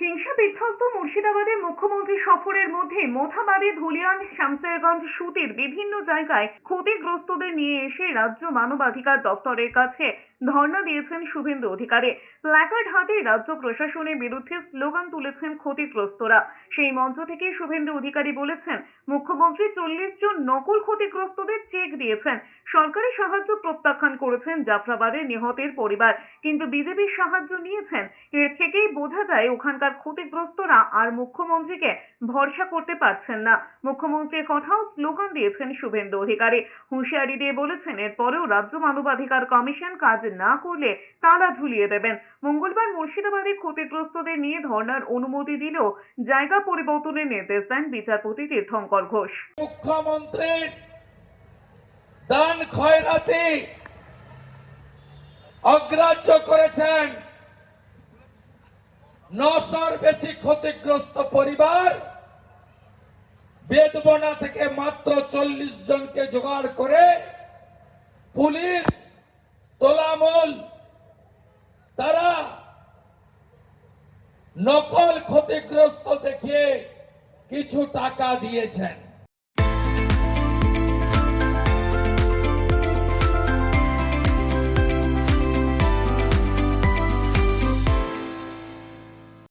হিংসা বিধ্বস্ত মুর্শিদাবাদে মুখ্যমন্ত্রী সফরের মধ্যে মোথাবাড়ি, ধুলিয়ান, শামসেরগঞ্জ, সুতির বিভিন্ন জায়গায় ক্ষতিগ্রস্তদের নিয়ে এসে রাজ্য মানবাধিকার দপ্তরের কাছে ধর্ণা দিয়েছেন শুভেন্দু অধিকারী। প্ল্যাকার্ড হাতে রাজ্য প্রশাসনের বিরুদ্ধে স্লোগান তুলেছেন ক্ষতিগ্রস্তরা। সেই মঞ্চ থেকে শুভেন্দু অধিকারী বলেছেন, মুখ্যমন্ত্রী 40 জন নকল ক্ষতিগ্রস্তদের চেক দিয়েছেন। সরকারি সাহায্য প্রত্যাখ্যান করেছেন জাফরাবাদের নিহতের পরিবার, কিন্তু বিজেপির সাহায্য নিয়েছেন। এর থেকেই বোঝা যায় ওখানকার ক্ষতিগ্রস্তরা আর মুখ্যমন্ত্রীকে ভরসা করতে পারছেন না। মুখ্যমন্ত্রীর কথাও স্লোগান দিয়েছেন শুভেন্দু অধিকারী। হুঁশিয়ারি দিয়ে বলেছেন, এরপরেও রাজ্য মানবাধিকার কমিশন কাজ না করলে তালা ঝুলিয়ে দেবেন। মঙ্গলবার মুর্শিদাবাদে ক্ষতিগ্রস্তদের নিয়ে ধর্নার অনুমতি দিলেও জায়গা পরিবর্তনের নির্দেশ দেন বিচারপতি তীর্থঙ্কর ঘোষ। মুখ্যমন্ত্রীর দান খয়রাতি অগ্রাহ্য করেছেন। 900-র বেশি ক্ষতিগ্রস্ত পরিবার বেদবনা থেকে মাত্র 40 জনকে জোগাড় করে পুলিশ, তোলামূল তারা নকল ক্ষতিগ্রস্ত দেখিয়ে কিছু টাকা দিয়েছেন।